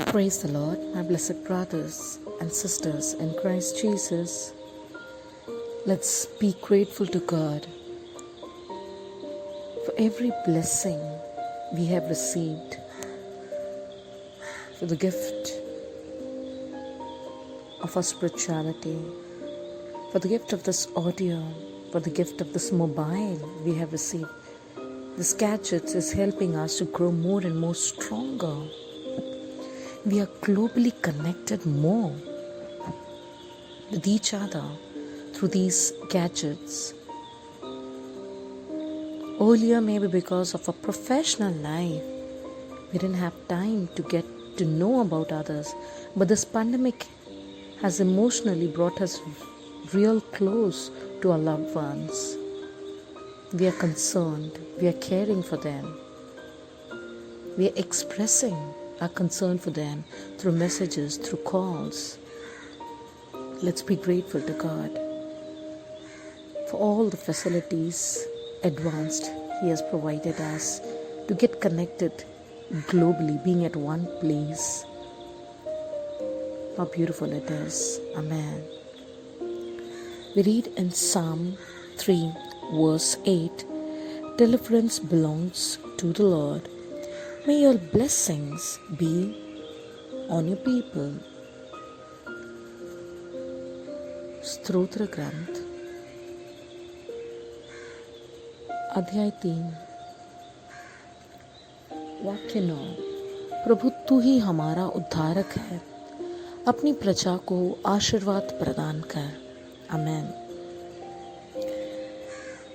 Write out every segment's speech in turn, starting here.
Praise the Lord, my blessed brothers and sisters in Christ Jesus. Let's be grateful to God for every blessing we have received, for the gift of our spirituality, for the gift of this audio, for the gift of this mobile we have received. This gadget is helping us to grow more and more stronger. We are globally connected more with each other through these gadgets. Earlier, maybe because of a professional life, we didn't have time to get to know about others. But this pandemic has emotionally brought us real close to our loved ones. We are concerned, we are caring for them. We are expressing our concern for them through messages, through calls. Let's be grateful to God for all the facilities advanced He has provided us to get connected globally, being at one place. How beautiful it is. Amen. We read in Psalm 3 verse 8, "Deliverance belongs to the Lord. May your blessings be on your people." स्तोत्र ग्रंथ अध्याय 3 वाक्य 9। प्रभु तू ही हमारा उद्धारक है, अपनी प्रजा को आशीर्वाद प्रदान कर। Amen.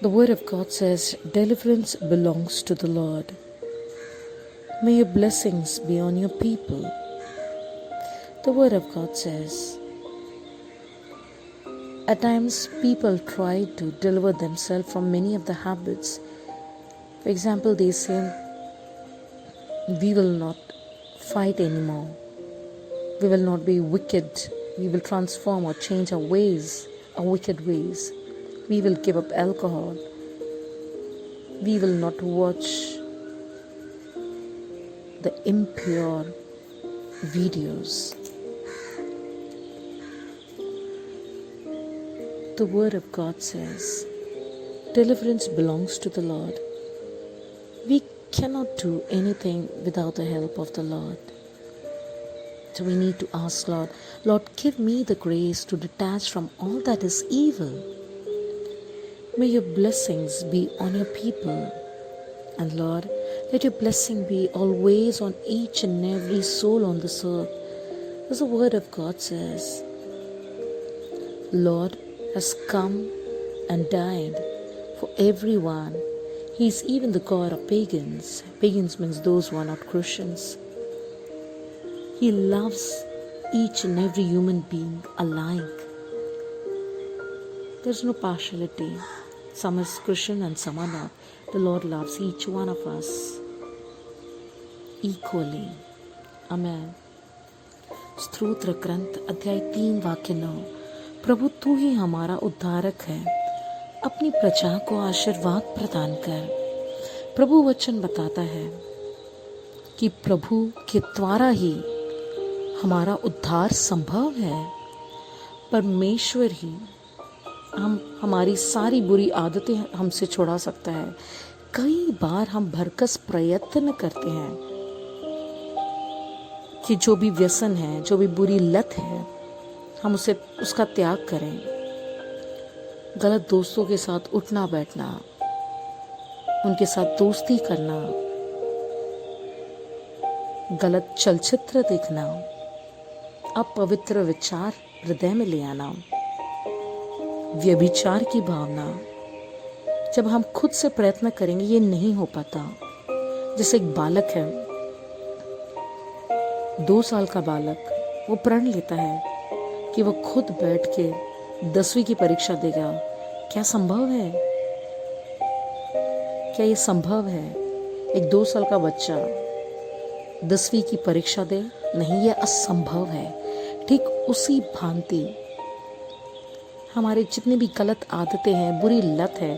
The word of God says, deliverance belongs to the Lord. May your blessings be on your people. The word of God says, at times people try to deliver themselves from many of the habits. For example, they say, we will not fight anymore. We will not be wicked. We will transform or change our ways, our wicked ways. We will give up alcohol. We will not watch the impure videos. The word of God says, deliverance belongs to the Lord. We cannot do anything without the help of the Lord. So we need to ask Lord, give me the grace to detach from all that is evil. May your blessings be on your people. And Lord, let your blessing be always on each and every soul on this earth. As the word of God says, Lord has come and died for everyone. He is even the God of pagans. Pagans means those who are not Christians. He loves each and every human being alike. There is no partiality. Some is Christian and some are not. The Lord loves each one of us equally. Amen. स्तोत्र ग्रंथ अध्याय 3 वाक्य 9। प्रभु तू ही हमारा उद्धारक है, अपनी प्रजा को आशीर्वाद प्रदान कर। प्रभु वचन बताता है कि प्रभु के द्वारा ही हमारा उद्धार संभव है। परमेश्वर ही हमारी सारी बुरी आदतें हमसे छुड़ा सकता है। कई बार हम भरकस प्रयत्न करते हैं कि जो भी व्यसन है, जो भी बुरी लत है, हम उसका त्याग करें। गलत दोस्तों के साथ उठना बैठना, उनके साथ दोस्ती करना, गलत चलचित्र देखना, अपवित्र विचार हृदय में ले आना, व्यभिचार की भावना। जब हम खुद से प्रयत्न करेंगे ये नहीं हो पाता। जैसे एक बालक है, 2 साल का बालक, वो प्रण लेता है कि वो खुद बैठ के 10वीं की परीक्षा देगा। क्या संभव है? क्या ये संभव है? एक 2 साल का बच्चा 10वीं की परीक्षा दे? नहीं, ये असंभव है। ठीक उसी भांति हमारे जितनी भी गलत आदतें हैं, बुरी लत है,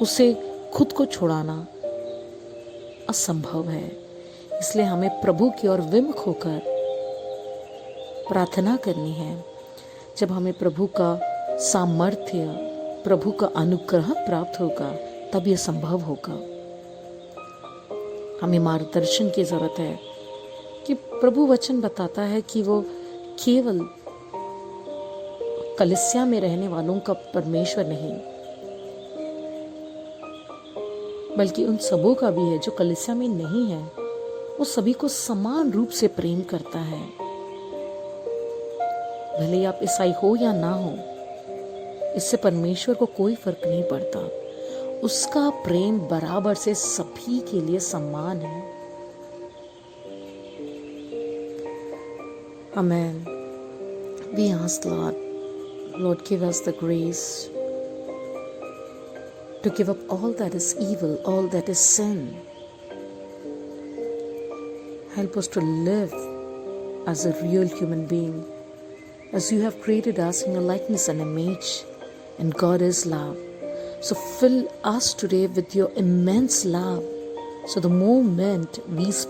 उसे खुद को छुड़ाना असंभव है। इसलिए हमें प्रभु की ओर विमुख होकर प्रार्थना करनी है, जब हमें प्रभु का सामर्थ्य, प्रभु का अनुग्रह प्राप्त होगा, तब यह संभव होगा। हमें मार्गदर्शन की जरूरत है कि प्रभु वचन बताता है कि वो केवल कलीसिया में रहने वालों का परमेश्वर नहीं, बल्कि उन सबों का भी है जो कलीसिया में नहीं है। वो सभी को समान रूप से प्रेम करता है, भले आप ईसाई हो या ना हो, इससे परमेश्वर को कोई फर्क नहीं पड़ता। उसका प्रेम बराबर से सभी के लिए समान है। Amen. We ask Lord, give us the grace to give up all that is evil, all that is sin. Help us to live as a real human being, as you have created us in your likeness and image, and God is love. So fill us today with your immense love, so the moment we speak